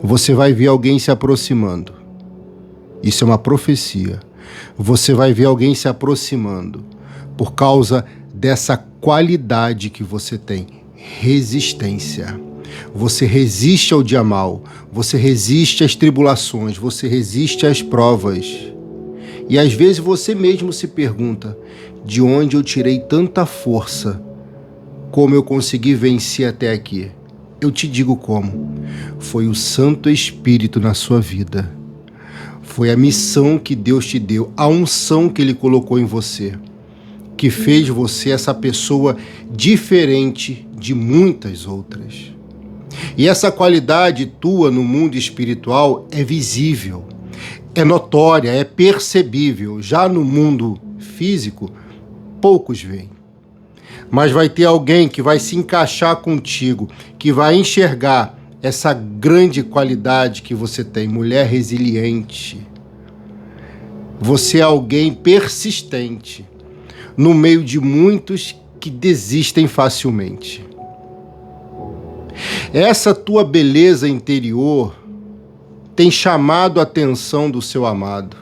Você vai ver alguém se aproximando. Isso é uma profecia. Você vai ver alguém se aproximando por causa dessa qualidade que você tem, resistência. Você resiste ao dia mal, você resiste às tribulações, você resiste às provas. E às vezes você mesmo se pergunta, de onde eu tirei tanta força? Como eu consegui vencer até aqui? Eu te digo como. Foi o Santo Espírito na sua vida. Foi a missão que Deus te deu, a unção que Ele colocou em você, que fez você essa pessoa diferente de muitas outras. E essa qualidade tua no mundo espiritual é visível, é notória, é percebível. Já no mundo físico, poucos veem. Mas vai ter alguém que vai se encaixar contigo, que vai enxergar essa grande qualidade que você tem, mulher resiliente. Você é alguém persistente, no meio de muitos que desistem facilmente. Essa tua beleza interior tem chamado a atenção do seu amado.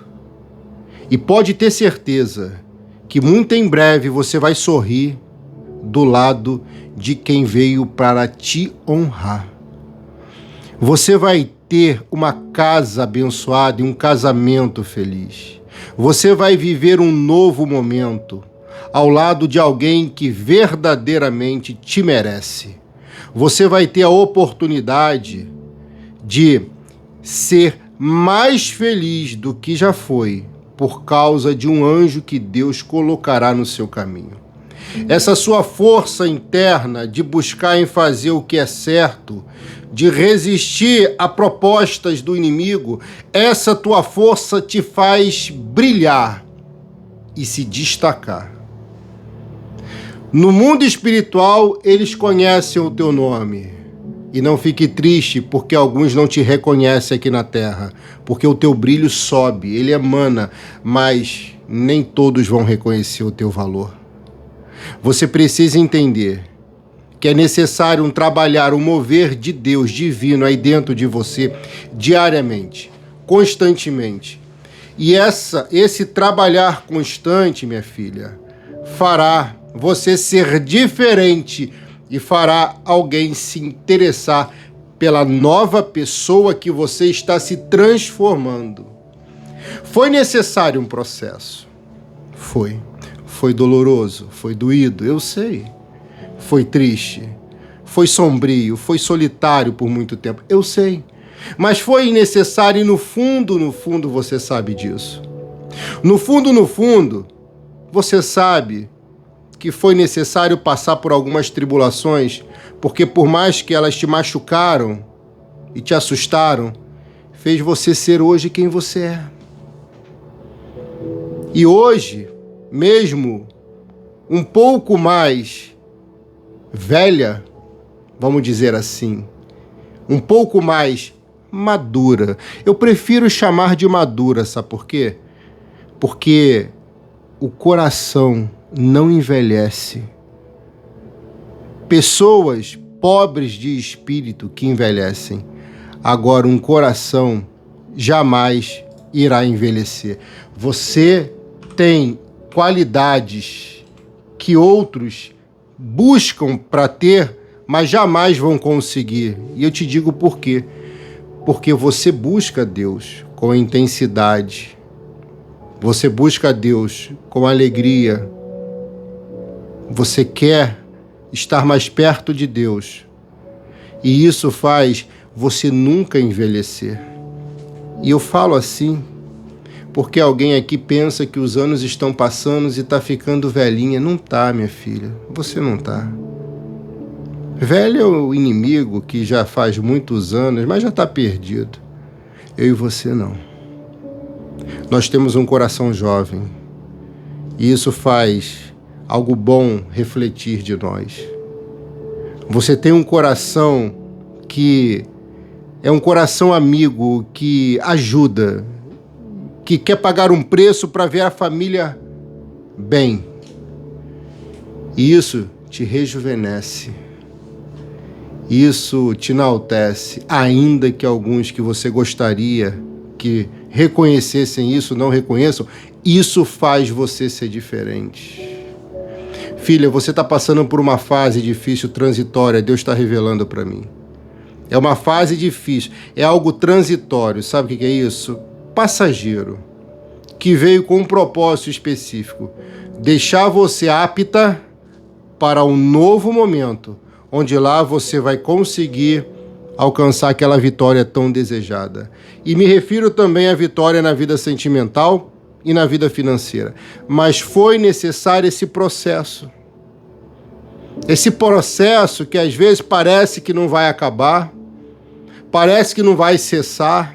E pode ter certeza que muito em breve você vai sorrir do lado de quem veio para te honrar. Você vai ter uma casa abençoada e um casamento feliz. Você vai viver um novo momento ao lado de alguém que verdadeiramente te merece. Você vai ter a oportunidade de ser mais feliz do que já foi por causa de um anjo que Deus colocará no seu caminho. Essa sua força interna de buscar em fazer o que é certo, de resistir a propostas do inimigo, essa tua força te faz brilhar e se destacar. No mundo espiritual, eles conhecem o teu nome. E não fique triste porque alguns não te reconhecem aqui na terra, porque o teu brilho sobe, ele emana, mas nem todos vão reconhecer o teu valor. Você precisa entender que é necessário um trabalhar, um mover de Deus divino aí dentro de você diariamente, constantemente. E esse trabalhar constante, minha filha, fará você ser diferente e fará alguém se interessar pela nova pessoa que você está se transformando. Foi necessário um processo. Foi doloroso, foi doído, eu sei. Foi triste, foi sombrio, foi solitário por muito tempo, eu sei. Mas foi necessário e no fundo você sabe disso. No fundo, você sabe que foi necessário passar por algumas tribulações, porque por mais que elas te machucaram e te assustaram, fez você ser hoje quem você é. E hoje, mesmo um pouco mais velha, vamos dizer assim, um pouco mais madura. Eu prefiro chamar de madura, sabe por quê? Porque o coração não envelhece. Pessoas pobres de espírito que envelhecem. Agora, um coração jamais irá envelhecer. Você tem qualidades que outros buscam para ter, mas jamais vão conseguir. E eu te digo por quê. Porque você busca Deus com intensidade. Você busca Deus com alegria. Você quer estar mais perto de Deus. E isso faz você nunca envelhecer. E eu falo assim porque alguém aqui pensa que os anos estão passando e está ficando velhinha. Não tá, minha filha. Você não tá. Velho é o inimigo que já faz muitos anos, mas já está perdido. Eu e você não. Nós temos um coração jovem. E isso faz algo bom refletir de nós. Você tem um coração que é um coração amigo, que ajuda, que quer pagar um preço para ver a família bem. E isso te rejuvenesce. Isso te enaltece, ainda que alguns que você gostaria que reconhecessem isso não reconheçam. Isso faz você ser diferente. Filha, você está passando por uma fase difícil, transitória, Deus está revelando para mim. É uma fase difícil, é algo transitório, sabe o que é isso? Passageiro, que veio com um propósito específico, deixar você apta para um novo momento, onde lá você vai conseguir alcançar aquela vitória tão desejada. E me refiro também à vitória na vida sentimental e na vida financeira. Mas foi necessário esse processo. Esse processo que às vezes parece que não vai acabar, parece que não vai cessar.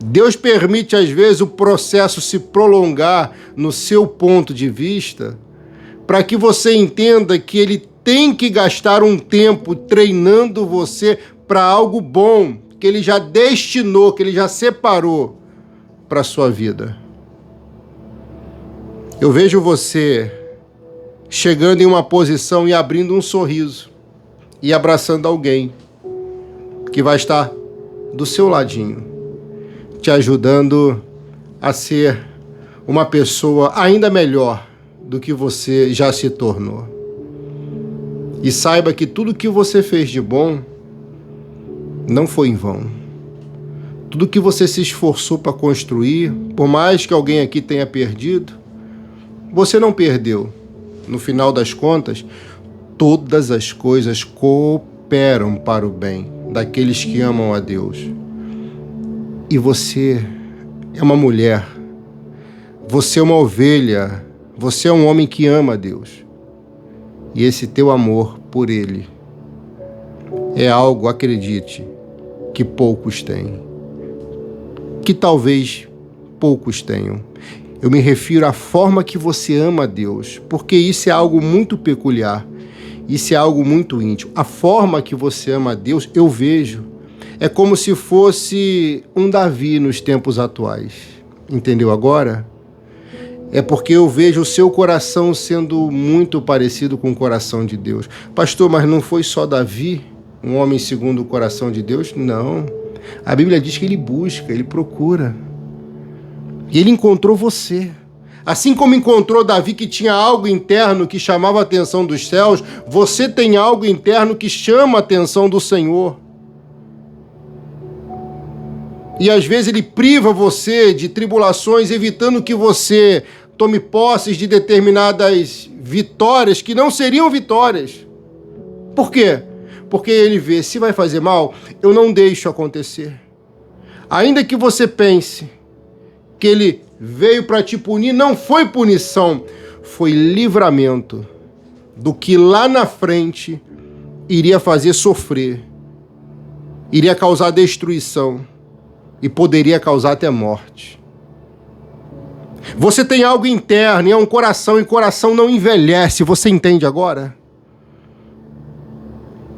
Deus permite às vezes o processo se prolongar no seu ponto de vista, para que você entenda que Ele tem que gastar um tempo treinando você para algo bom, que Ele já destinou, que Ele já separou para a sua vida. Eu vejo você chegando em uma posição e abrindo um sorriso e abraçando alguém que vai estar do seu ladinho, te ajudando a ser uma pessoa ainda melhor do que você já se tornou. E saiba que tudo que você fez de bom não foi em vão. Tudo que você se esforçou para construir, por mais que alguém aqui tenha perdido, você não perdeu. No final das contas, todas as coisas cooperam para o bem daqueles que amam a Deus. E você é uma mulher, você é uma ovelha, você é um homem que ama a Deus. E esse teu amor por Ele é algo, acredite, que poucos têm. Que talvez poucos tenham. Eu me refiro à forma que você ama a Deus, porque isso é algo muito peculiar. Isso é algo muito íntimo. A forma que você ama a Deus, eu vejo, é como se fosse um Davi nos tempos atuais. Entendeu agora? É porque eu vejo o seu coração sendo muito parecido com o coração de Deus. Pastor, mas não foi só Davi, um homem segundo o coração de Deus? Não. A Bíblia diz que ele busca, ele procura. E ele encontrou você. Assim como encontrou Davi, que tinha algo interno que chamava a atenção dos céus, você tem algo interno que chama a atenção do Senhor. E às vezes Ele priva você de tribulações, evitando que você tome posses de determinadas vitórias que não seriam vitórias. Por quê? Porque Ele vê, se vai fazer mal, eu não deixo acontecer. Ainda que você pense que Ele veio para te punir, não foi punição, foi livramento do que lá na frente iria fazer sofrer, iria causar destruição e poderia causar até morte. Você tem algo interno e é um coração, e coração não envelhece, você entende agora?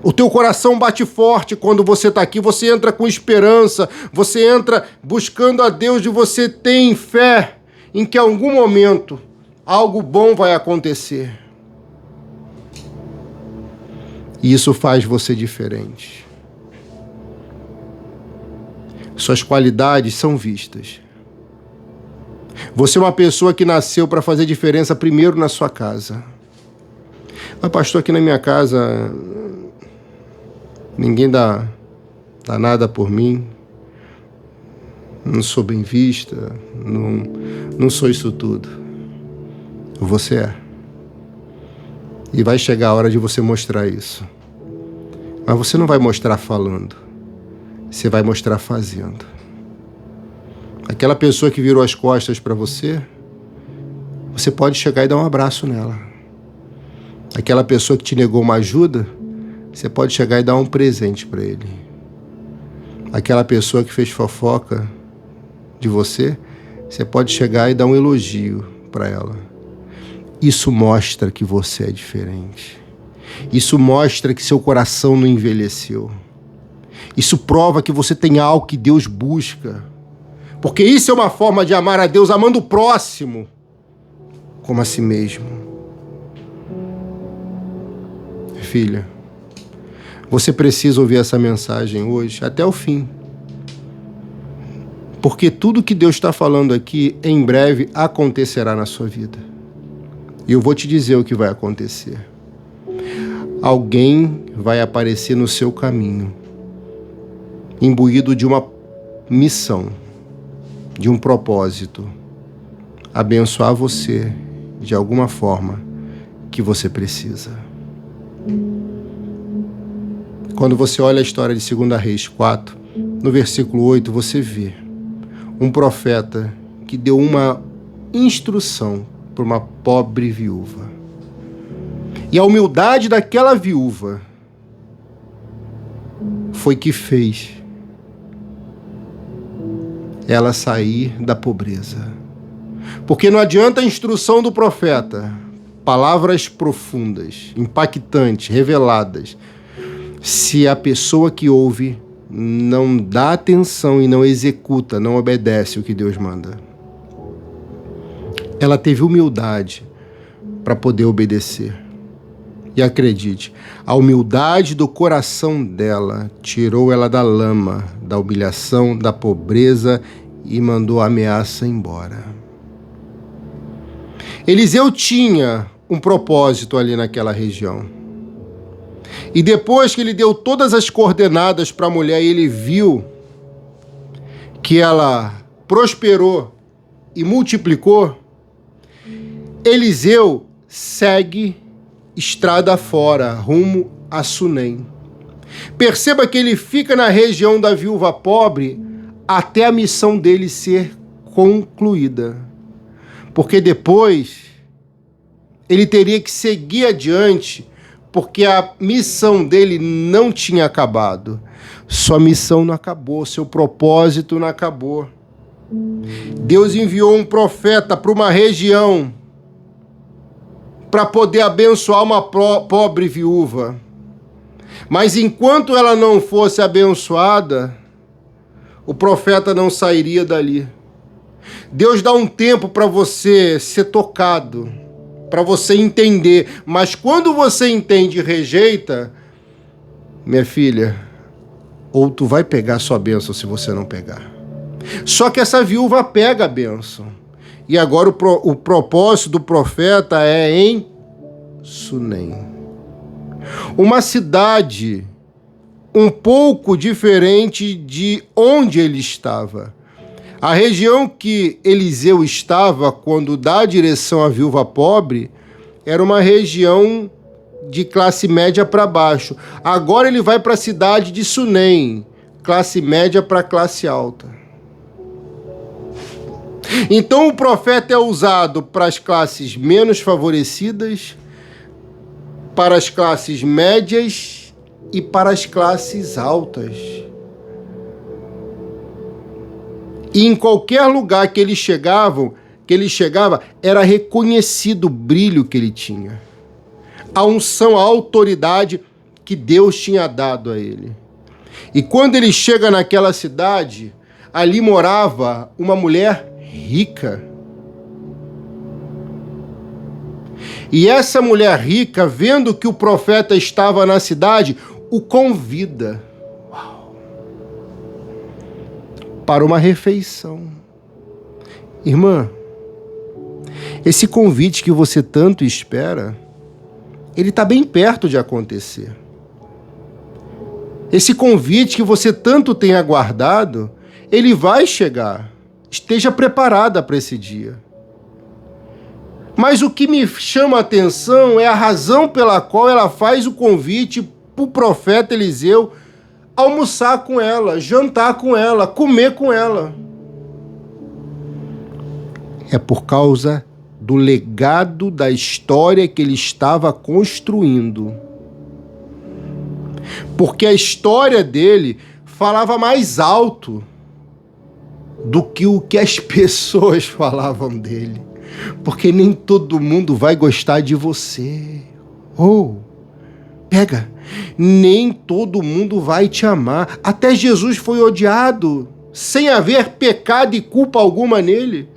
O teu coração bate forte quando você está aqui, você entra com esperança, você entra buscando a Deus e você tem fé em que em algum momento algo bom vai acontecer. E isso faz você diferente. Suas qualidades são vistas. Você é uma pessoa que nasceu para fazer diferença primeiro na sua casa. Mas pastor, aqui na minha casa ninguém dá nada por mim, não sou bem vista, não sou isso tudo. Você é. E vai chegar a hora de você mostrar isso. Mas você não vai mostrar falando, você vai mostrar fazendo. Aquela pessoa que virou as costas para você, você pode chegar e dar um abraço nela. Aquela pessoa que te negou uma ajuda, você pode chegar e dar um presente para ele. Aquela pessoa que fez fofoca de você, você pode chegar e dar um elogio para ela. Isso mostra que você é diferente. Isso mostra que seu coração não envelheceu. Isso prova que você tem algo que Deus busca. Porque isso é uma forma de amar a Deus, amando o próximo como a si mesmo. Filha, Você precisa ouvir essa mensagem hoje, até o fim. Porque tudo que Deus está falando aqui, em breve, acontecerá na sua vida. E eu vou te dizer o que vai acontecer. Alguém vai aparecer no seu caminho, imbuído de uma missão, de um propósito, abençoar você de alguma forma que você precisa. Quando você olha a história de 2 Reis 4, no versículo 8, você vê um profeta que deu uma instrução para uma pobre viúva. E a humildade daquela viúva foi que fez ela sair da pobreza. Porque não adianta a instrução do profeta, palavras profundas, impactantes, reveladas, se a pessoa que ouve não dá atenção e não executa, não obedece o que Deus manda. Ela teve humildade para poder obedecer. E acredite, a humildade do coração dela tirou ela da lama, da humilhação, da pobreza e mandou a ameaça embora. Eliseu tinha um propósito ali naquela região. E depois que ele deu todas as coordenadas para a mulher e ele viu que ela prosperou e multiplicou, Eliseu segue estrada fora, rumo a Sunem. Perceba que ele fica na região da viúva pobre até a missão dele ser concluída. Porque depois ele teria que seguir adiante, porque a missão dele não tinha acabado. Sua missão não acabou, seu propósito não acabou. Deus enviou um profeta para uma região para poder abençoar uma pobre viúva. Mas enquanto ela não fosse abençoada, o profeta não sairia dali. Deus dá um tempo para você ser tocado, para você entender. Mas quando você entende e rejeita, minha filha, ou tu vai pegar sua bênção se você não pegar. Só que essa viúva pega a bênção. E agora o propósito do profeta é em Sunem. Uma cidade um pouco diferente de onde ele estava. A região que Eliseu estava quando dá a direção à viúva pobre era uma região de classe média para baixo. Agora ele vai para a cidade de Sunem, classe média para classe alta. Então o profeta é usado para as classes menos favorecidas, para as classes médias e para as classes altas. E em qualquer lugar que ele chegava, era reconhecido o brilho que ele tinha. A unção, a autoridade que Deus tinha dado a ele. E quando ele chega naquela cidade, ali morava uma mulher rica. E essa mulher rica, vendo que o profeta estava na cidade, o convida para uma refeição. Irmã, esse convite que você tanto espera, ele está bem perto de acontecer. Esse convite que você tanto tem aguardado, ele vai chegar. Esteja preparada para esse dia. Mas o que me chama a atenção é a razão pela qual ela faz o convite para o profeta Eliseu almoçar com ela, jantar com ela, comer com ela. É por causa do legado da história que ele estava construindo. Porque a história dele falava mais alto do que o que as pessoas falavam dele. Porque nem todo mundo vai gostar de você. Pega, nem todo mundo vai te amar. Até Jesus foi odiado, sem haver pecado e culpa alguma nele.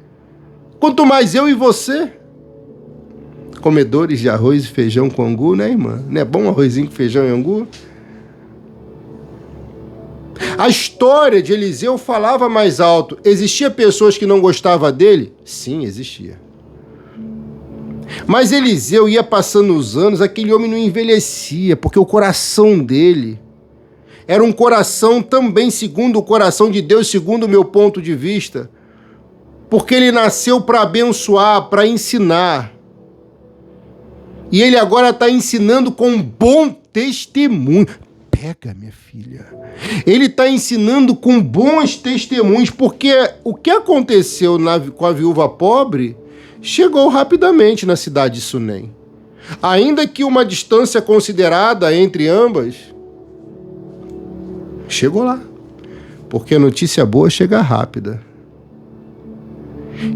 Quanto mais eu e você. Comedores de arroz e feijão com angu, né, irmã? Não é bom arrozinho com feijão e angu? A história de Eliseu falava mais alto. Existia pessoas que não gostavam dele? Sim, existia. Mas Eliseu ia passando os anos, aquele homem não envelhecia, porque o coração dele era um coração também segundo o coração de Deus, segundo o meu ponto de vista, porque ele nasceu para abençoar, para ensinar. E ele agora está ensinando com bom testemunho. Pega, minha filha. Ele está ensinando com bons testemunhos, porque o que aconteceu com a viúva pobre chegou rapidamente na cidade de Sunem. Ainda que uma distância considerada entre ambas, chegou lá. Porque a notícia boa chega rápida.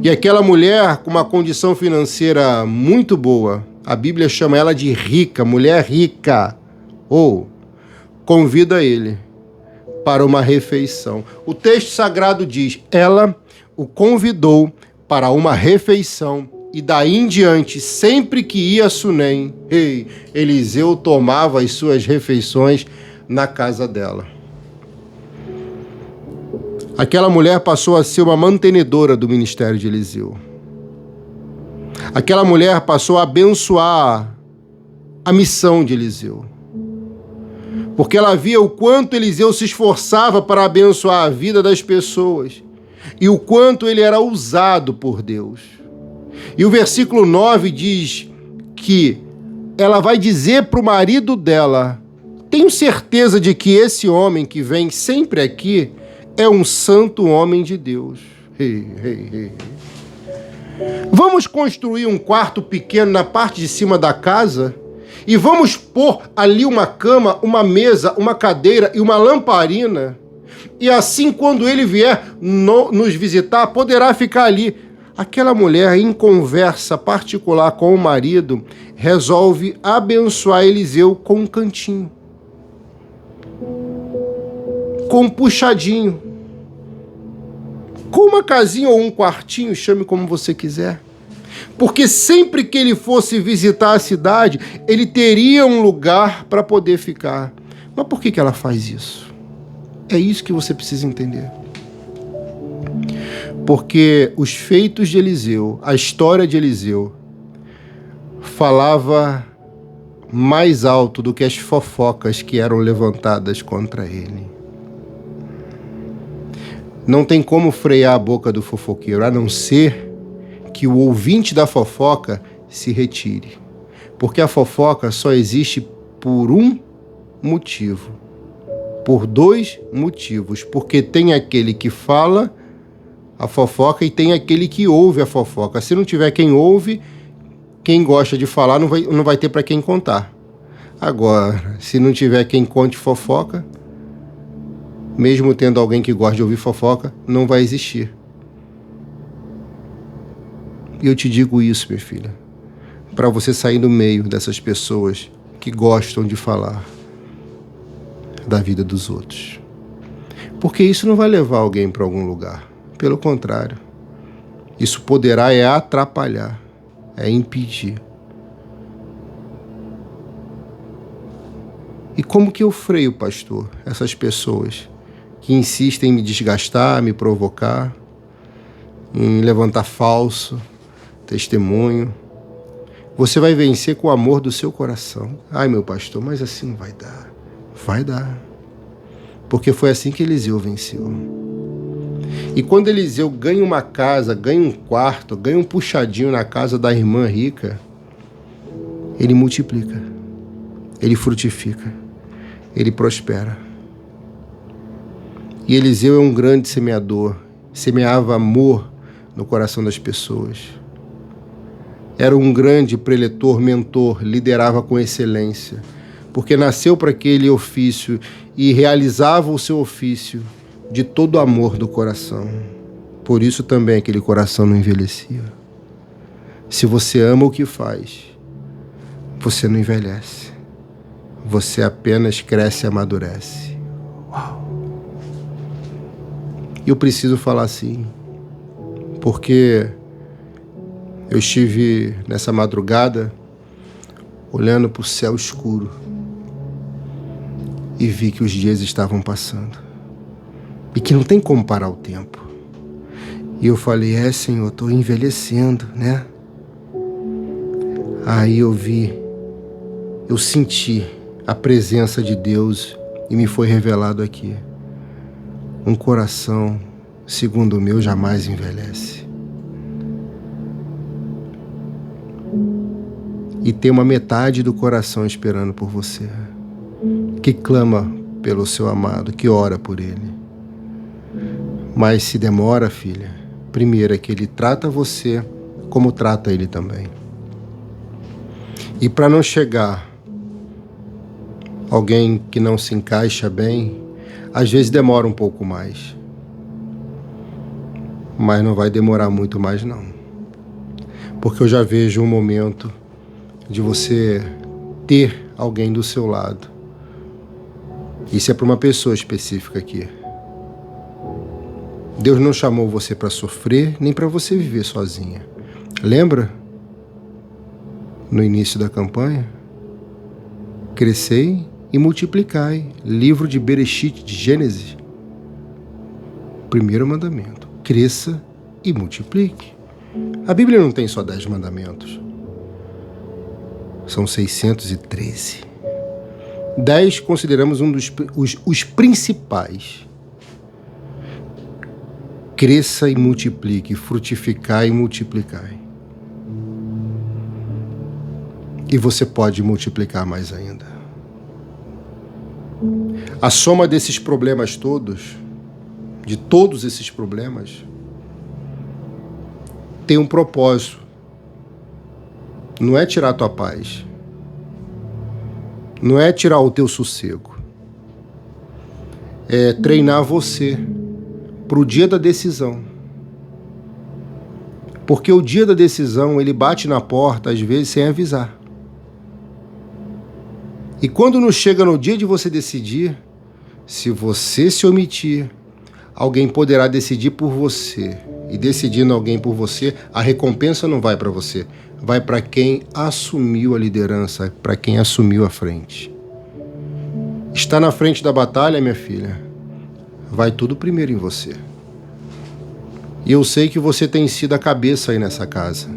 E aquela mulher com uma condição financeira muito boa, a Bíblia chama ela de rica, mulher rica, ou convida ele para uma refeição. O texto sagrado diz, ela o convidou para uma refeição, e daí em diante, sempre que ia a Sunem, Eliseu tomava as suas refeições na casa dela. Aquela mulher passou a ser uma mantenedora do ministério de Eliseu. Aquela mulher passou a abençoar a missão de Eliseu. Porque ela via o quanto Eliseu se esforçava para abençoar a vida das pessoas e o quanto ele era usado por Deus. E o versículo 9 diz que ela vai dizer para o marido dela, tenho certeza de que esse homem que vem sempre aqui é um santo homem de Deus. Vamos construir um quarto pequeno na parte de cima da casa e vamos pôr ali uma cama, uma mesa, uma cadeira e uma lamparina. E assim, quando ele vier nos visitar, poderá ficar ali. Aquela mulher, em conversa particular com o marido, resolve abençoar Eliseu com um cantinho, com um puxadinho, com uma casinha ou um quartinho, chame como você quiser. Porque sempre que ele fosse visitar a cidade, ele teria um lugar para poder ficar. Mas por que ela faz isso? É isso que você precisa entender. Porque os feitos de Eliseu, a história de Eliseu, falava mais alto do que as fofocas que eram levantadas contra ele. Não tem como frear a boca do fofoqueiro, a não ser que o ouvinte da fofoca se retire. Porque a fofoca só existe por um motivo. Por dois motivos. Porque tem aquele que fala a fofoca e tem aquele que ouve a fofoca. Se não tiver quem ouve, quem gosta de falar não vai ter para quem contar. Agora, se não tiver quem conte fofoca, mesmo tendo alguém que gosta de ouvir fofoca, não vai existir. E eu te digo isso, minha filha, para você sair do meio dessas pessoas que gostam de falar da vida dos outros. Porque isso não vai levar alguém para algum lugar. Pelo contrário, isso poderá atrapalhar, impedir. E como que eu freio, pastor, essas pessoas que insistem em me desgastar, me provocar, em levantar falso testemunho? Você vai vencer com o amor do seu coração. Ai, meu pastor, mas assim não vai dar. Vai dar. Porque foi assim que Eliseu venceu. E quando Eliseu ganha uma casa, ganha um quarto, ganha um puxadinho na casa da irmã rica, ele multiplica, ele frutifica, ele prospera. E Eliseu é um grande semeador, semeava amor no coração das pessoas. Era um grande preletor, mentor, liderava com excelência, porque nasceu para aquele ofício e realizava o seu ofício de todo o amor do coração. Por isso também aquele coração não envelhecia. Se você ama o que faz, você não envelhece. Você apenas cresce e amadurece. Uau! E eu preciso falar assim, porque eu estive nessa madrugada olhando para o céu escuro e vi que os dias estavam passando. e que não tem como parar o tempo. E eu falei, Senhor, eu estou envelhecendo, né? Aí eu senti a presença de Deus e me foi revelado aqui. Um coração, segundo o meu, jamais envelhece. E tem uma metade do coração esperando por você, que clama pelo seu amado, que ora por ele. Mas se demora, filha, primeiro é que ele trata você como trata ele também. E para não chegar alguém que não se encaixa bem, às vezes demora um pouco mais. Mas não vai demorar muito mais não. Porque eu já vejo um momento de você ter alguém do seu lado. Isso é para uma pessoa específica aqui. Deus não chamou você para sofrer, nem para você viver sozinha. Lembra? No início da campanha? Crescei e multiplicai. Livro de Bereshit, de Gênesis. Primeiro mandamento. Cresça e multiplique. A Bíblia não tem só 10 mandamentos. São 613. 10 consideramos os principais. Cresça e multiplique, frutificai e multiplicai. E você pode multiplicar mais ainda. A soma desses problemas todos, de todos esses problemas, tem um propósito. Não é tirar a tua paz. Não é tirar o teu sossego. É treinar você para o dia da decisão. Porque o dia da decisão, ele bate na porta, às vezes, sem avisar. E quando não chega no dia de você decidir, se você se omitir, alguém poderá decidir por você. E decidindo alguém por você, a recompensa não vai para você. Vai para quem assumiu a liderança, para quem assumiu a frente. Está na frente da batalha, minha filha, vai tudo primeiro em você. E eu sei que você tem sido a cabeça aí nessa casa.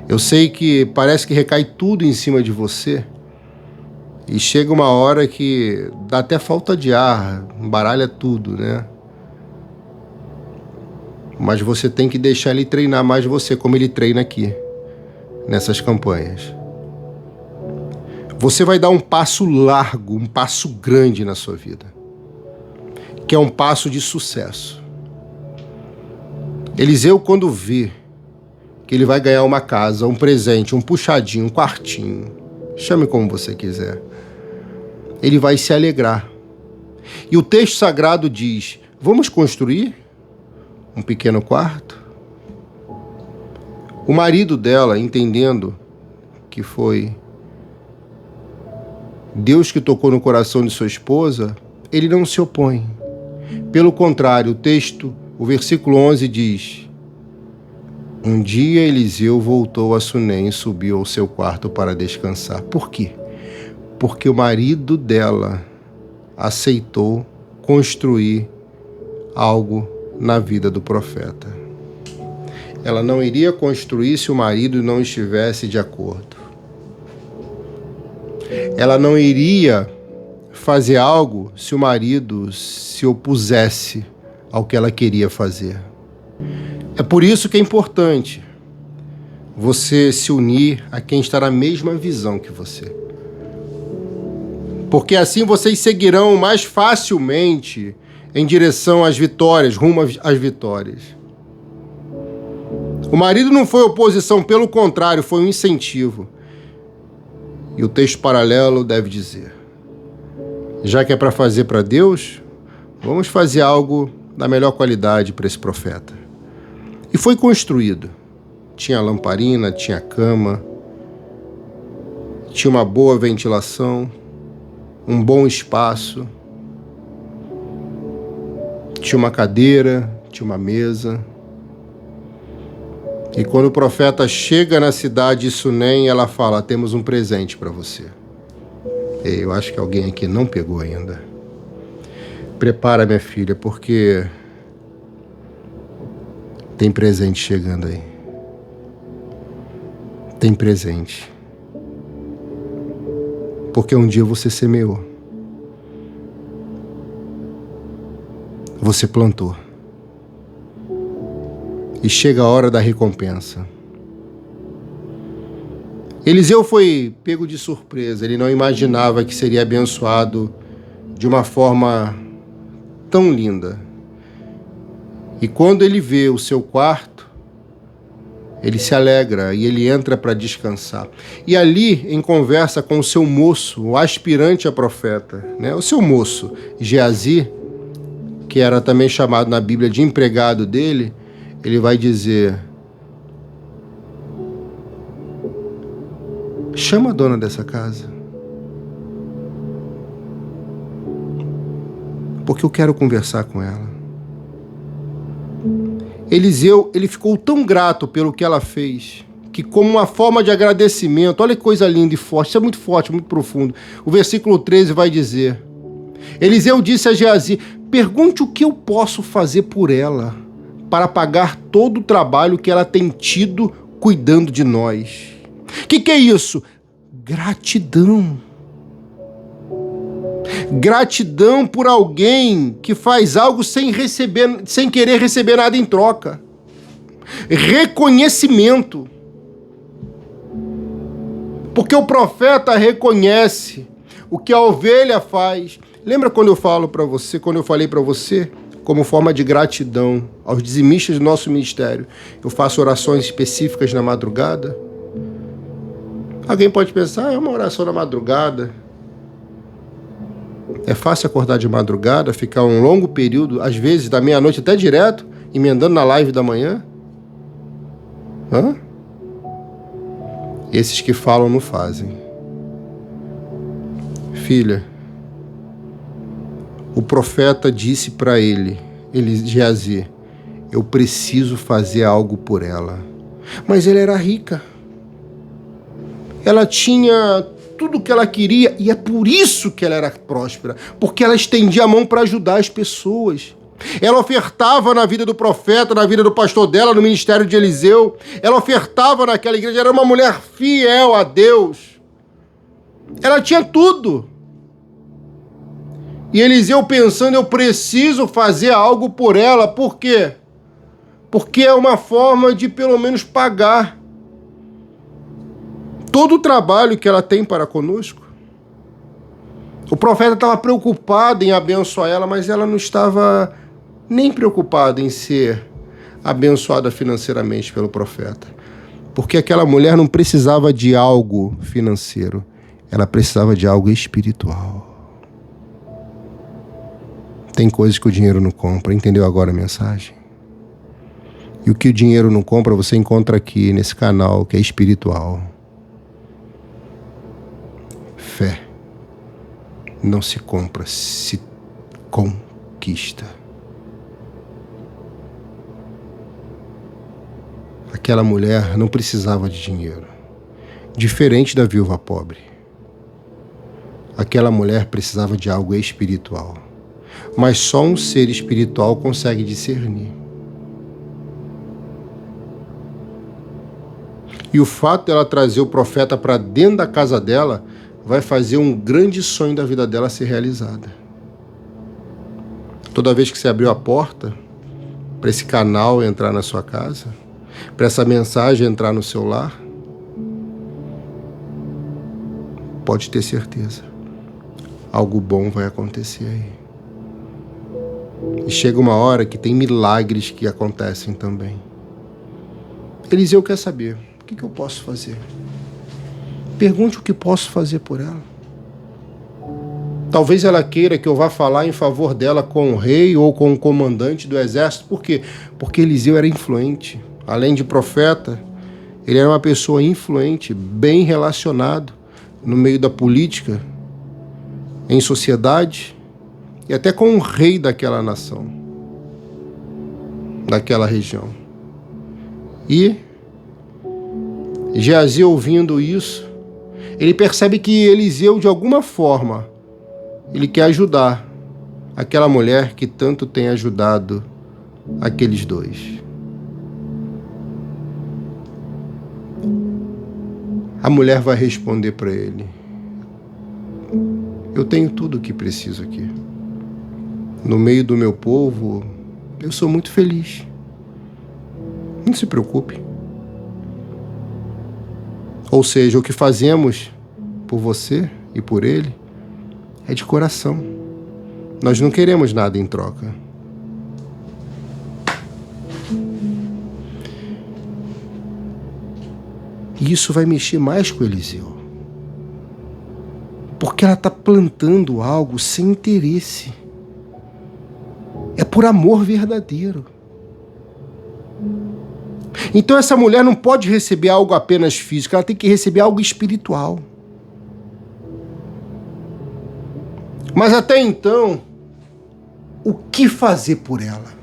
Eu sei que parece que recai tudo em cima de você. E chega uma hora que dá até falta de ar, embaralha tudo, né? Mas você tem que deixar ele treinar mais você, como ele treina aqui, nessas campanhas. Você vai dar um passo largo, um passo grande na sua vida, que é um passo de sucesso. Eliseu, quando vê que ele vai ganhar uma casa, um presente, um puxadinho, um quartinho, chame como você quiser, ele vai se alegrar. E o texto sagrado diz, vamos construir um pequeno quarto? O marido dela, entendendo que foi Deus que tocou no coração de sua esposa, ele não se opõe. Pelo contrário, o versículo 11 diz, um dia Eliseu voltou a Sunem e subiu ao seu quarto para descansar. Por quê? Porque o marido dela aceitou construir algo na vida do profeta. Ela não iria construir se o marido não estivesse de acordo. Ela não iria fazer algo se o marido se opusesse ao que ela queria fazer. É por isso que é importante você se unir a quem está na mesma visão que você. Porque assim vocês seguirão mais facilmente em direção às vitórias, rumo às vitórias. O marido não foi oposição, pelo contrário, foi um incentivo. E o texto paralelo deve dizer, já que é para fazer para Deus, vamos fazer algo da melhor qualidade para esse profeta. E foi construído. Tinha lamparina, tinha cama, tinha uma boa ventilação, um bom espaço, tinha uma cadeira, tinha uma mesa. E quando o profeta chega na cidade de Sunem, ela fala, temos um presente para você. Eu acho que alguém aqui não pegou ainda. Prepara, minha filha, porque tem presente chegando aí. Tem presente. Porque um dia você semeou. Você plantou. E chega a hora da recompensa. Eliseu foi pego de surpresa. Ele não imaginava que seria abençoado de uma forma tão linda. E quando ele vê o seu quarto, ele se alegra e ele entra para descansar. E ali, em conversa com o seu moço, o aspirante a profeta, né? O seu moço, Geazi, que era também chamado na Bíblia de empregado dele, ele vai dizer: chama a dona dessa casa, porque eu quero conversar com ela. Eliseu, ele ficou tão grato pelo que ela fez, que como uma forma de agradecimento, olha que coisa linda e forte, isso é muito forte, muito profundo. O versículo 13 vai dizer: Eliseu disse a Geazi: pergunte o que eu posso fazer por ela, para pagar todo o trabalho que ela tem tido cuidando de nós. Que é isso? Gratidão. Gratidão por alguém que faz algo sem querer receber nada em troca. Reconhecimento. Porque o profeta reconhece o que a ovelha faz. Lembra quando eu falei para você, como forma de gratidão aos dizimistas do nosso ministério, eu faço orações específicas na madrugada? Alguém pode pensar, é uma oração na madrugada. É fácil acordar de madrugada, ficar um longo período, às vezes da meia-noite até direto, emendando na live da manhã? Esses que falam não fazem. Filha, o profeta disse para ele, Geazi: eu preciso fazer algo por ela. Mas ela era rica. Ela tinha tudo o que ela queria, e é por isso que ela era próspera, porque ela estendia a mão para ajudar as pessoas. Ela ofertava na vida do profeta, na vida do pastor dela, no ministério de Eliseu. Ela ofertava naquela igreja, era uma mulher fiel a Deus. Ela tinha tudo. E Eliseu pensando, eu preciso fazer algo por ela. Por quê? Porque é uma forma de pelo menos pagar todo o trabalho que ela tem para conosco. O profeta estava preocupado em abençoar ela, mas ela não estava nem preocupada em ser abençoada financeiramente pelo profeta. Porque aquela mulher não precisava de algo financeiro, ela precisava de algo espiritual. Tem coisas que o dinheiro não compra, entendeu agora a mensagem? E o que o dinheiro não compra, você encontra aqui nesse canal, que é espiritual. Fé não se compra, se conquista. Aquela mulher não precisava de dinheiro, diferente da viúva pobre. Aquela mulher precisava de algo espiritual, mas só um ser espiritual consegue discernir. E o fato dela trazer o profeta para dentro da casa dela vai fazer um grande sonho da vida dela ser realizada. Toda vez que você abriu a porta para esse canal entrar na sua casa, para essa mensagem entrar no seu lar, pode ter certeza, algo bom vai acontecer aí. E chega uma hora que tem milagres que acontecem também. Eliseu quer saber, o que eu posso fazer? Pergunte o que posso fazer por ela. Talvez ela queira que eu vá falar em favor dela com o rei ou com o comandante do exército. Por quê? Porque Eliseu era influente. Além de profeta, ele era uma pessoa influente, bem relacionado no meio da política, em sociedade, e até com o rei daquela nação, daquela região. E Geazi, ouvindo isso, ele percebe que Eliseu, de alguma forma, ele quer ajudar aquela mulher que tanto tem ajudado aqueles dois. A mulher vai responder para ele: eu tenho tudo o que preciso aqui. No meio do meu povo, eu sou muito feliz. Não se preocupe. Ou seja, o que fazemos por você e por ele é de coração. Nós não queremos nada em troca. E isso vai mexer mais com Eliseu. Porque ela está plantando algo sem interesse. É por amor verdadeiro. Então essa mulher não pode receber algo apenas físico, ela tem que receber algo espiritual. Mas até então, o que fazer por ela?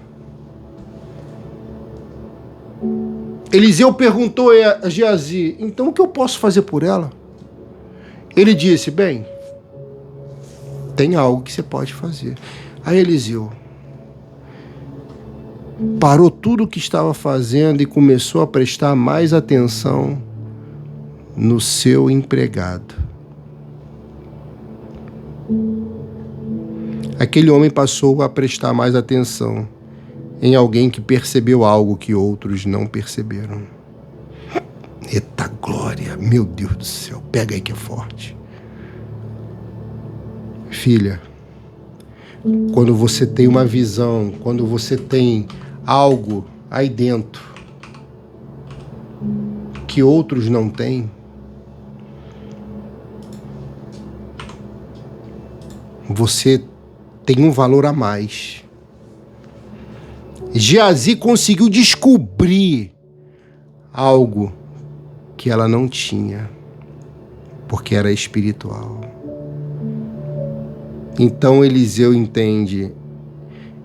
Eliseu perguntou a Geazi: então o que eu posso fazer por ela? Ele disse: bem, tem algo que você pode fazer. Aí Eliseu parou tudo o que estava fazendo e começou a prestar mais atenção no seu empregado. Aquele homem passou a prestar mais atenção em alguém que percebeu algo que outros não perceberam. Eita glória, meu Deus do céu, pega aí que é forte. Filha, quando você tem uma visão, quando você tem algo aí dentro que outros não têm, você tem um valor a mais. Geazi conseguiu descobrir algo que ela não tinha, porque era espiritual. Então Eliseu entende: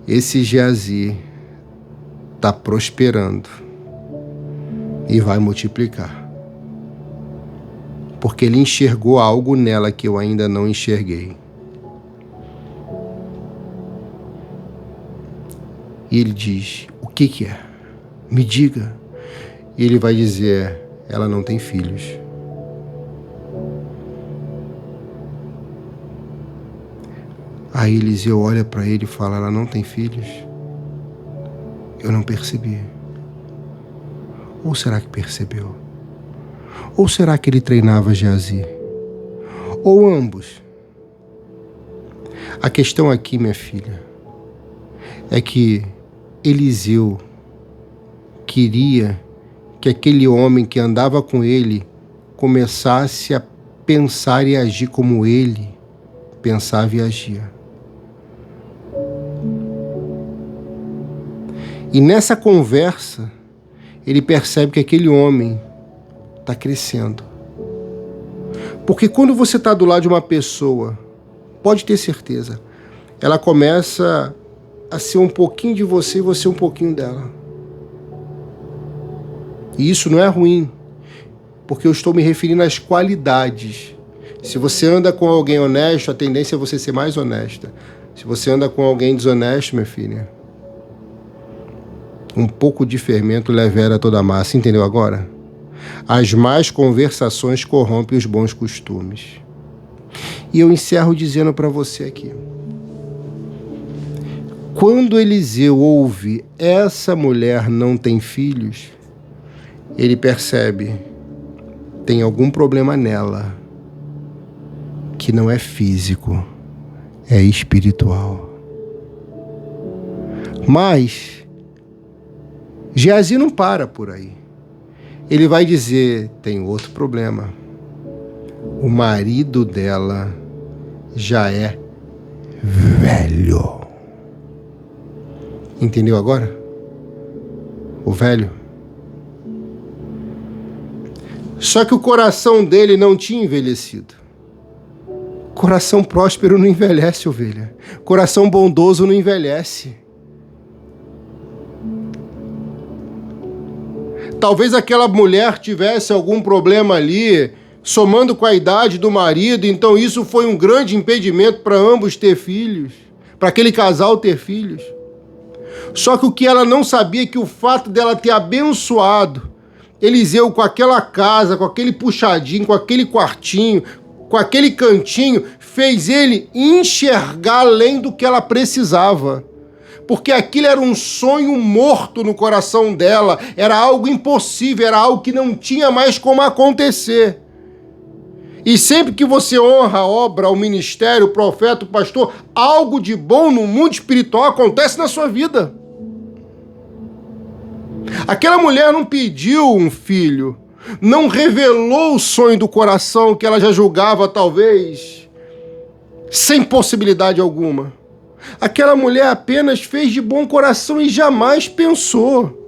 esse Geazi está prosperando e vai multiplicar, porque ele enxergou algo nela que eu ainda não enxerguei. E ele diz: o que é? Me diga. E ele vai dizer: ela não tem filhos. Aí Eliseu olha para ele e fala: ela não tem filhos? Eu não percebi. Ou será que percebeu? Ou será que ele treinava Geazi? Ou ambos? A questão aqui, minha filha, é que Eliseu queria que aquele homem que andava com ele começasse a pensar e agir como ele pensava e agia. E nessa conversa, ele percebe que aquele homem está crescendo. Porque quando você está do lado de uma pessoa, pode ter certeza, ela começa a ser um pouquinho de você e você um pouquinho dela. E isso não é ruim, porque eu estou me referindo às qualidades. Se você anda com alguém honesto, a tendência é você ser mais honesta. Se você anda com alguém desonesto, minha filha, um pouco de fermento levera toda a massa, entendeu agora? As más conversações corrompem os bons costumes. E eu encerro dizendo para você aqui: quando Eliseu ouve essa mulher não tem filhos, ele percebe: tem algum problema nela que não é físico, é espiritual. Mas Geazi não para por aí. Ele vai dizer: tem outro problema. O marido dela já é velho. Entendeu agora? O velho. Só que o coração dele não tinha envelhecido. Coração próspero não envelhece, ovelha. Coração bondoso não envelhece. Talvez aquela mulher tivesse algum problema ali, somando com a idade do marido, então isso foi um grande impedimento para ambos ter filhos. para aquele casal ter filhos. Só que o que ela não sabia é que o fato dela ter abençoado Eliseu com aquela casa, com aquele puxadinho, com aquele quartinho, com aquele cantinho, fez ele enxergar além do que ela precisava. Porque aquilo era um sonho morto no coração dela, era algo impossível, era algo que não tinha mais como acontecer. E sempre que você honra a obra, o ministério, o profeta, o pastor, algo de bom no mundo espiritual acontece na sua vida. Aquela mulher não pediu um filho, não revelou o sonho do coração que ela já julgava talvez sem possibilidade alguma. Aquela mulher apenas fez de bom coração e jamais pensou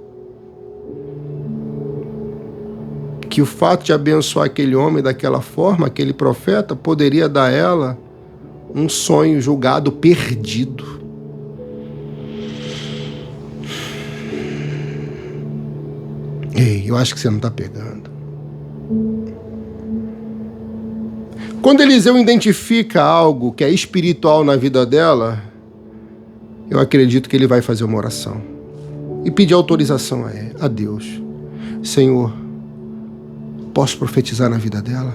que o fato de abençoar aquele homem daquela forma, aquele profeta, poderia dar a ela um sonho julgado perdido. Ei, eu acho que você não está pegando. Quando Eliseu identifica algo que é espiritual na vida dela, eu acredito que ele vai fazer uma oração e pedir autorização a Deus. Senhor, posso profetizar na vida dela?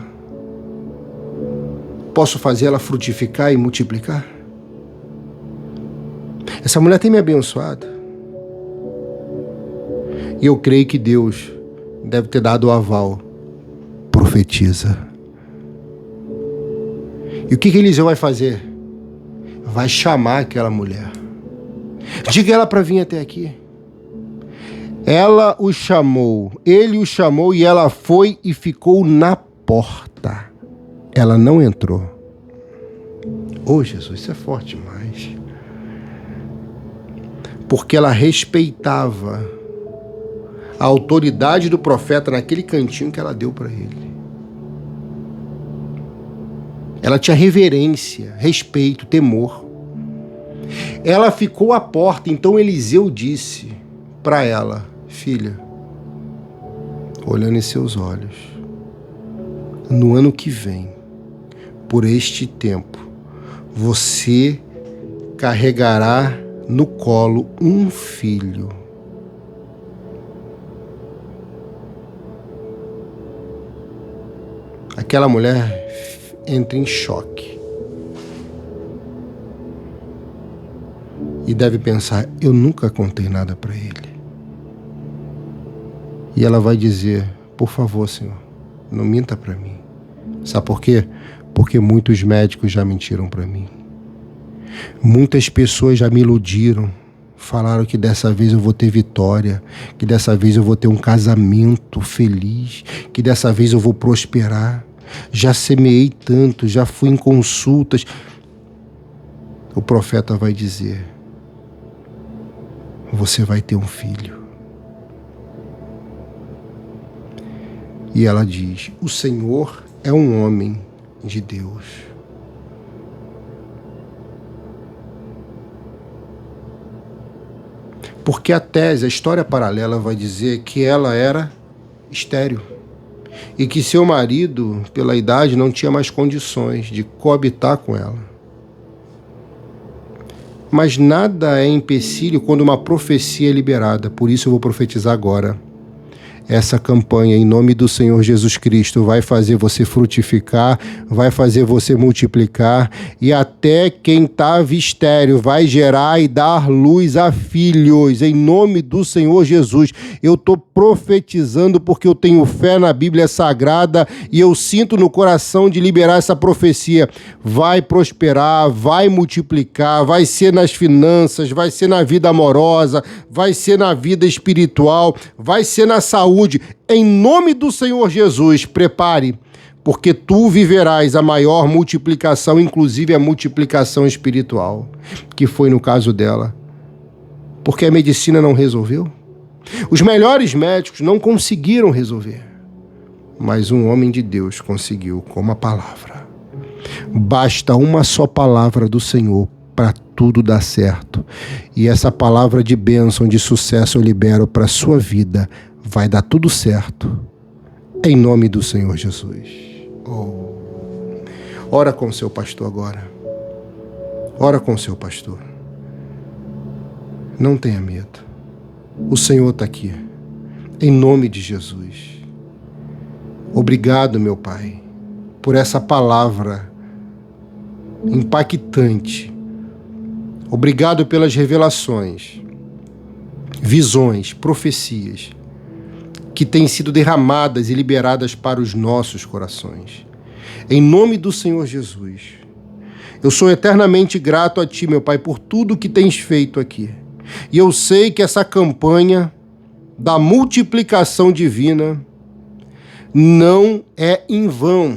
Posso fazer ela frutificar e multiplicar? Essa mulher tem me abençoado. E eu creio que Deus deve ter dado o aval. Profetiza. E o que Eliseu vai fazer? Vai chamar aquela mulher. Diga ela para vir até aqui. Ela o chamou, ele o chamou e ela foi e ficou na porta. Ela não entrou. Oh, Jesus, isso é forte demais. Porque ela respeitava a autoridade do profeta naquele cantinho que ela deu para ele. Ela tinha reverência, respeito, temor. Ela ficou à porta, então Eliseu disse para ela: filha, olhando em seus olhos, no ano que vem, por este tempo, você carregará no colo um filho. Aquela mulher entra em choque. E deve pensar, eu nunca contei nada para ele. E ela vai dizer, por favor, Senhor, não minta para mim. Sabe por quê? Porque muitos médicos já mentiram para mim. Muitas pessoas já me iludiram. Falaram que dessa vez eu vou ter vitória, que dessa vez eu vou ter um casamento feliz, que dessa vez eu vou prosperar. Já semeei tanto, já fui em consultas. O profeta vai dizer, você vai ter um filho. E ela diz, o Senhor é um homem de Deus. Porque a tese, a história paralela vai dizer que ela era estéril. E que seu marido, pela idade, não tinha mais condições de coabitar com ela. Mas nada é empecilho quando uma profecia é liberada. Por isso eu vou profetizar agora. Essa campanha, em nome do Senhor Jesus Cristo, vai fazer você frutificar, vai fazer você multiplicar, e até quem estava estéril vai gerar e dar luz a filhos, em nome do Senhor Jesus. Eu estou profetizando porque eu tenho fé na Bíblia Sagrada e eu sinto no coração de liberar essa profecia. Vai prosperar, vai multiplicar, vai ser nas finanças, vai ser na vida amorosa, vai ser na vida espiritual, vai ser na saúde. Em nome do Senhor Jesus, prepare, porque tu viverás a maior multiplicação, inclusive a multiplicação espiritual, que foi no caso dela. Porque a medicina não resolveu. Os melhores médicos não conseguiram resolver. Mas um homem de Deus conseguiu com uma palavra. Basta uma só palavra do Senhor para tudo dar certo. E essa palavra de bênção, de sucesso eu libero para a sua vida. Vai dar tudo certo, em nome do Senhor Jesus. Oh. Ora com o seu pastor agora. Ora com o seu pastor. Não tenha medo. O Senhor está aqui. Em nome de Jesus. Obrigado, meu Pai, por essa palavra impactante. Obrigado pelas revelações, visões, profecias que têm sido derramadas e liberadas para os nossos corações. Em nome do Senhor Jesus, eu sou eternamente grato a Ti, meu Pai, por tudo que tens feito aqui. E eu sei que essa campanha da multiplicação divina não é em vão.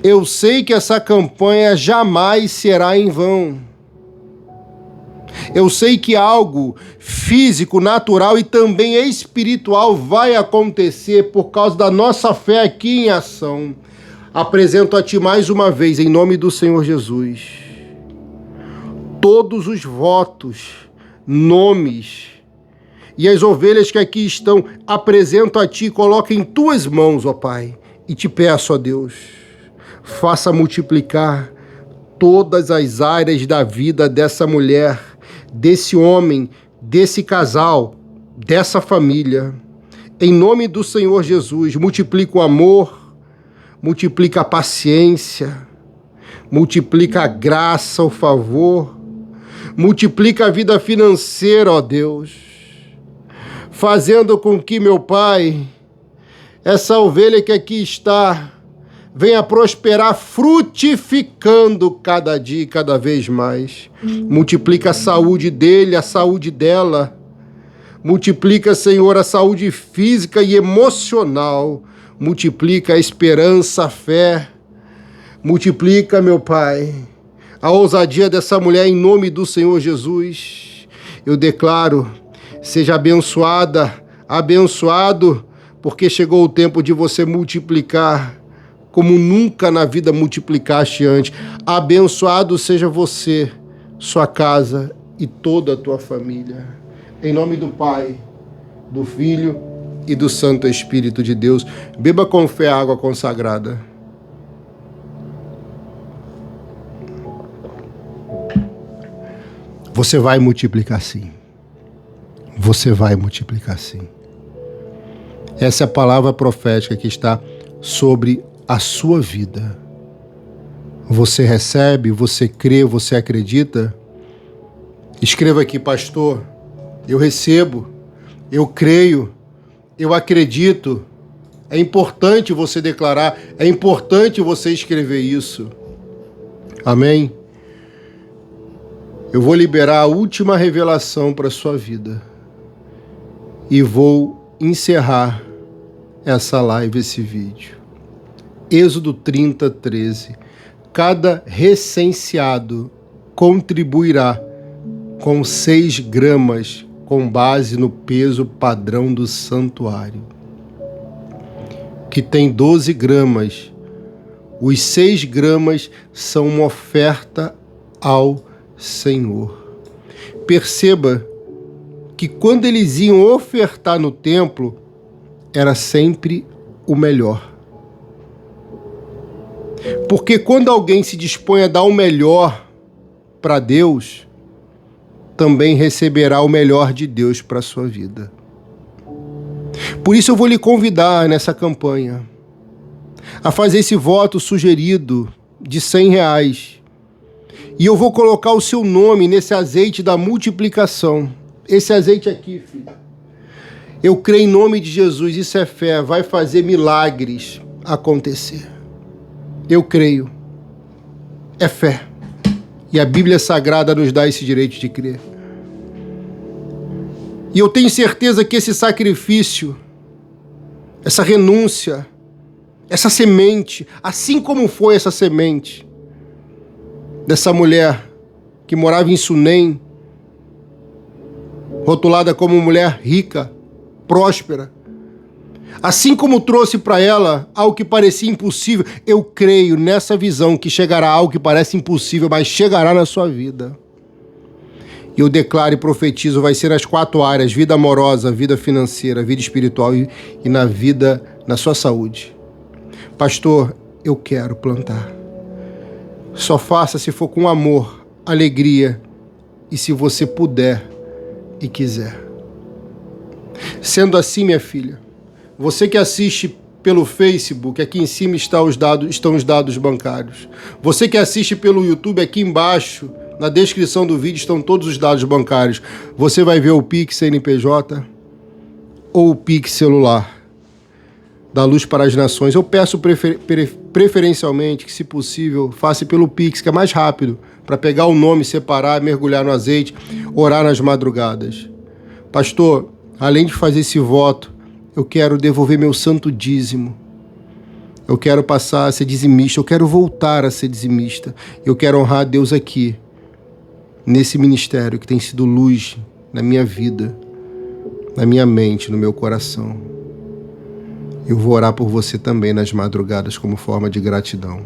Eu sei que essa campanha jamais será em vão. Eu sei que algo físico, natural e também espiritual vai acontecer por causa da nossa fé aqui em ação. Apresento a Ti mais uma vez, em nome do Senhor Jesus, todos os votos, nomes e as ovelhas que aqui estão, apresento a Ti, coloco em Tuas mãos, ó Pai, e Te peço, ó Deus, faça multiplicar todas as áreas da vida dessa mulher, desse homem, desse casal, dessa família. Em nome do Senhor Jesus, multiplica o amor, multiplica a paciência, multiplica a graça, o favor, multiplica a vida financeira, ó Deus, fazendo com que, meu Pai, essa ovelha que aqui está venha prosperar, frutificando cada dia e cada vez mais. Multiplica a saúde dele, a saúde dela. Multiplica, Senhor, a saúde física e emocional. Multiplica a esperança, a fé. Multiplica, meu Pai, a ousadia dessa mulher em nome do Senhor Jesus. Eu declaro, seja abençoada, abençoado, porque chegou o tempo de você multiplicar como nunca na vida multiplicaste antes. Abençoado seja você, sua casa e toda a tua família. Em nome do Pai, do Filho e do Santo Espírito de Deus. Beba com fé a água consagrada. Você vai multiplicar sim. Você vai multiplicar sim. Essa é a palavra profética que está sobre a sua vida. Você recebe, você crê, você acredita? Escreva aqui, pastor, eu recebo, eu creio, eu acredito. É importante você declarar, é importante você escrever isso. Amém? Eu vou liberar a última revelação para a sua vida e vou encerrar essa live, esse vídeo. Êxodo 30, 13. Cada recenseado contribuirá com 6 gramas com base no peso padrão do santuário, que tem 12 gramas. Os 6 gramas são uma oferta ao Senhor. Perceba que quando eles iam ofertar no templo, era sempre o melhor. Porque quando alguém se dispõe a dar o melhor para Deus, também receberá o melhor de Deus para a sua vida. Por isso eu vou lhe convidar nessa campanha a fazer esse voto sugerido de R$100. E eu vou colocar o seu nome nesse azeite da multiplicação. Esse azeite aqui, filho. Eu creio em nome de Jesus, isso é fé, vai fazer milagres acontecer. Eu creio. É fé. E a Bíblia Sagrada nos dá esse direito de crer. E eu tenho certeza que esse sacrifício, essa renúncia, essa semente, assim como foi essa semente dessa mulher que morava em Sunem, rotulada como mulher rica, próspera, assim como trouxe para ela algo que parecia impossível, eu creio nessa visão que chegará algo que parece impossível, mas chegará na sua vida. E eu declaro e profetizo, vai ser as 4 áreas: vida amorosa, vida financeira, vida espiritual e na vida, na sua saúde. Pastor, eu quero plantar. Só faça se for com amor, alegria e se você puder e quiser. Sendo assim, minha filha, você que assiste pelo Facebook, aqui em cima estão os dados bancários. Você que assiste pelo YouTube, aqui embaixo, na descrição do vídeo, estão todos os dados bancários. Você vai ver o Pix CNPJ ou o Pix celular da Luz para as Nações. Eu peço preferencialmente que, se possível, faça pelo Pix, que é mais rápido, para pegar o nome, separar, mergulhar no azeite, orar nas madrugadas. Pastor, além de fazer esse voto, eu quero devolver meu santo dízimo. Eu quero passar a ser dizimista, eu quero voltar a ser dizimista. Eu quero honrar a Deus aqui, nesse ministério que tem sido luz na minha vida, na minha mente, no meu coração. Eu vou orar por você também nas madrugadas como forma de gratidão.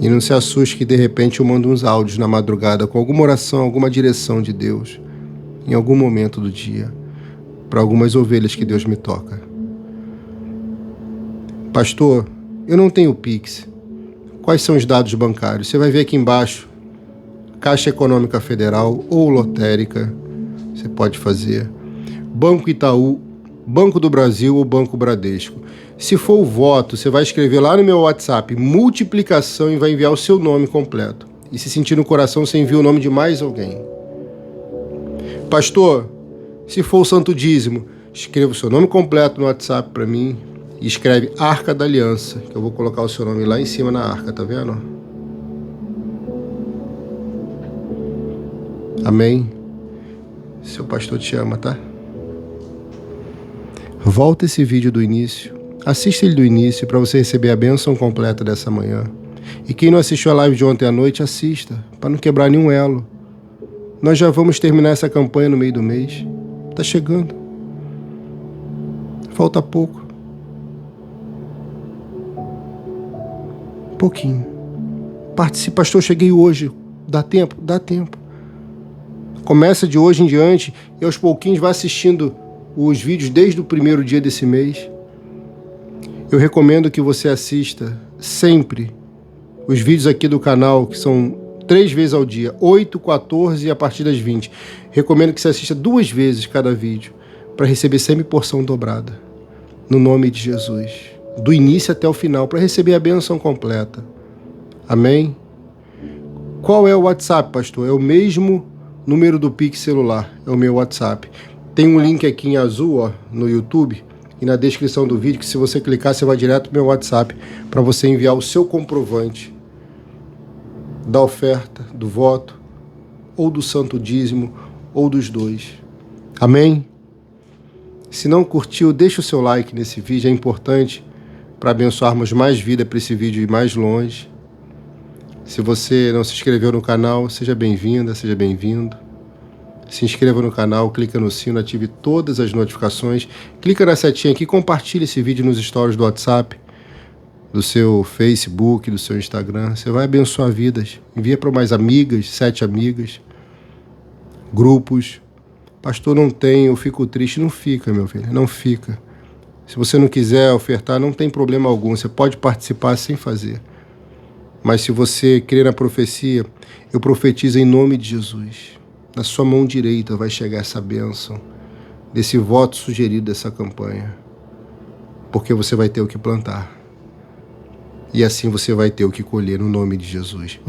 E não se assuste que de repente eu mando uns áudios na madrugada com alguma oração, alguma direção de Deus, em algum momento do dia, para algumas ovelhas que Deus me toca. Pastor, eu não tenho Pix. Quais são os dados bancários? Você vai ver aqui embaixo, Caixa Econômica Federal ou lotérica, você pode fazer. Banco Itaú, Banco do Brasil ou Banco Bradesco. Se for o voto, você vai escrever lá no meu WhatsApp, multiplicação, e vai enviar o seu nome completo. E se sentir no coração, você envia o nome de mais alguém. Pastor, se for o Santo Dízimo, escreva o seu nome completo no WhatsApp para mim e escreve Arca da Aliança, que eu vou colocar o seu nome lá em cima na arca, tá vendo? Amém? Seu pastor te ama, tá? Volta esse vídeo do início, assista ele do início para você receber a bênção completa dessa manhã. E quem não assistiu a live de ontem à noite, assista, para não quebrar nenhum elo. Nós já vamos terminar essa campanha no meio do mês. Tá chegando. Falta pouco. Pouquinho. Participe, pastor, cheguei hoje. Dá tempo? Dá tempo. Começa de hoje em diante e aos pouquinhos vai assistindo os vídeos desde o primeiro dia desse mês. Eu recomendo que você assista sempre os vídeos aqui do canal, que são 3 vezes ao dia, 8, 14 e a partir das 20. Recomendo que você assista 2 vezes cada vídeo, para receber sempre porção dobrada. No nome de Jesus. Do início até o final, para receber a bênção completa. Amém? Qual é o WhatsApp, pastor? É o mesmo número do Pix celular, é o meu WhatsApp. Tem um link aqui em azul, ó, no YouTube e na descrição do vídeo, que se você clicar, você vai direto pro meu WhatsApp para você enviar o seu comprovante da oferta, do voto, ou do santo dízimo, ou dos dois. Amém? Se não curtiu, deixa o seu like nesse vídeo, é importante para abençoarmos mais vida para esse vídeo ir mais longe. Se você não se inscreveu no canal, seja bem-vinda, seja bem-vindo. Se inscreva no canal, clica no sino, ative todas as notificações, clica na setinha aqui, compartilhe esse vídeo nos stories do WhatsApp, do seu Facebook, do seu Instagram. Você vai abençoar vidas. Envia para mais amigas, 7 amigas, grupos. Pastor, não tem, eu fico triste. Não fica, meu filho, não fica. Se você não quiser ofertar, não tem problema algum. Você pode participar sem fazer. Mas se você crer na profecia, eu profetizo em nome de Jesus. Na sua mão direita vai chegar essa bênção, desse voto sugerido dessa campanha. Porque você vai ter o que plantar. E assim você vai ter o que colher no nome de Jesus.